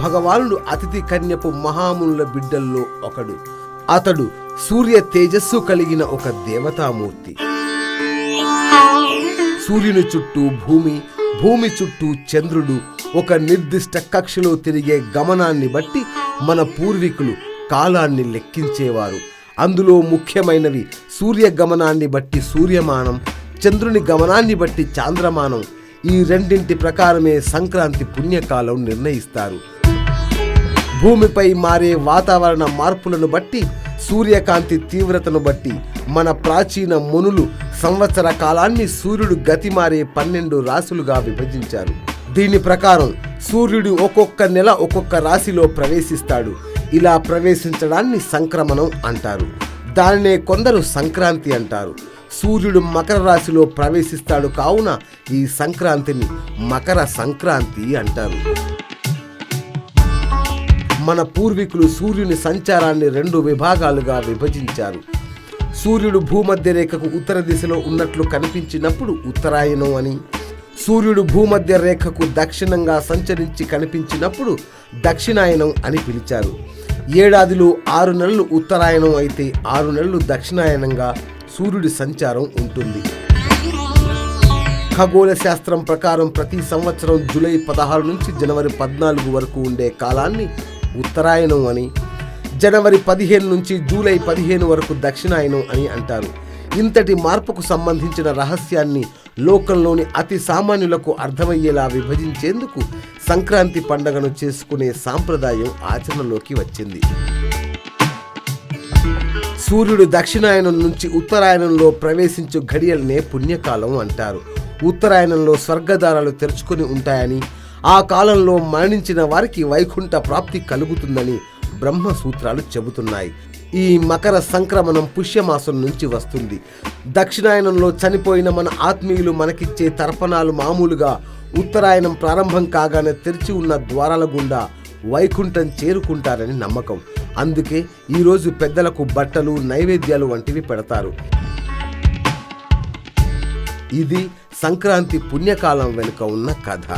భగవానుడు అతిథి కన్యపు మహామునుల బిడ్డల్లో ఒకడు. అతడు సూర్య తేజస్సు కలిగిన ఒక దేవతామూర్తి. సూర్యుని చుట్టూ భూమి, భూమి చుట్టూ చంద్రుడు ఒక నిర్దిష్ట కక్షలో తిరిగే గమనాన్ని బట్టి మన పూర్వీకులు కాలాన్ని లెక్కించేవారు. అందులో ముఖ్యమైనవి సూర్య గమనాన్ని బట్టి సూర్యమానం, చంద్రుని గమనాన్ని బట్టి చాంద్రమానం. ఈ రెండింటి ప్రకారమే సంక్రాంతి పుణ్యకాలం నిర్ణయిస్తారు. భూమిపై మారే వాతావరణ మార్పులను బట్టి, సూర్యకాంతి తీవ్రతను బట్టి మన ప్రాచీన మునులు సంవత్సర కాలాన్ని సూర్యుడు గతి మారే 12 రాశులుగా విభజించారు. దీని ప్రకారం సూర్యుడు ఒక్కొక్క నెల ఒక్కొక్క రాశిలో ప్రవేశిస్తాడు. ఇలా ప్రవేశించడాన్ని సంక్రమణం అంటారు. దానినే కొందరు సంక్రాంతి అంటారు. సూర్యుడు మకర రాశిలో ప్రవేశిస్తాడు కావున ఈ సంక్రాంతిని మకర సంక్రాంతి అంటారు. మన పూర్వీకులు సూర్యుని సంచారాన్ని 2 విభాగాలుగా విభజించారు. సూర్యుడు భూమధ్య రేఖకు ఉత్తర దిశలో ఉన్నట్లు కనిపించినప్పుడు ఉత్తరాయణం అని, సూర్యుడు భూమధ్య రేఖకు దక్షిణంగా సంచరించి కనిపించినప్పుడు దక్షిణాయనం అని పిలిచారు. ఏడాదిలో 6 నెలలు ఉత్తరాయణం అయితే 6 నెలలు దక్షిణాయనంగా సూర్యుడి సంచారం ఉంటుంది. ఖగోళ శాస్త్రం ప్రకారం ప్రతి సంవత్సరం జూలై 16 నుంచి జనవరి 14 వరకు ఉండే కాలాన్ని ఉత్తరాయణం అని, జనవరి 15 నుంచి జూలై 15 వరకు దక్షిణాయనం అని అంటారు. ఇంతటి మార్పుకు సంబంధించిన రహస్యాన్ని లోకంలోని అతి సామాన్యులకు అర్థమయ్యేలా విభజించేందుకు సంక్రాంతి పండుగను చేసుకునే సాంప్రదాయం ఆచరణలోకి వచ్చింది. సూర్యుడు దక్షిణాయనం నుంచి ఉత్తరాయణంలో ప్రవేశించు ఘడియలనే పుణ్యకాలం అంటారు. ఉత్తరాయణంలో స్వర్గద్వారాలు తెరుచుకొని ఉంటాయని, ఆ కాలంలో మరణించిన వారికి వైకుంఠ ప్రాప్తి కలుగుతుందని బ్రహ్మసూత్రాలు చెబుతున్నాయి. ఈ మకర సంక్రమణం పుష్యమాసం నుంచి వస్తుంది. దక్షిణాయనంలో చనిపోయిన మన ఆత్మీయులు మనకిచ్చే తర్పణాలు మామూలుగా ఉత్తరాయణం ప్రారంభం కాగానే తెరిచి ఉన్న ద్వారాల గుండా వైకుంఠం చేరుకుంటారని నమ్మకం. అందుకే ఈరోజు పెద్దలకు బట్టలు, నైవేద్యాలు వంటివి పెడతారు. ఇది సంక్రాంతి పుణ్యకాలం వెనుక ఉన్న కథ.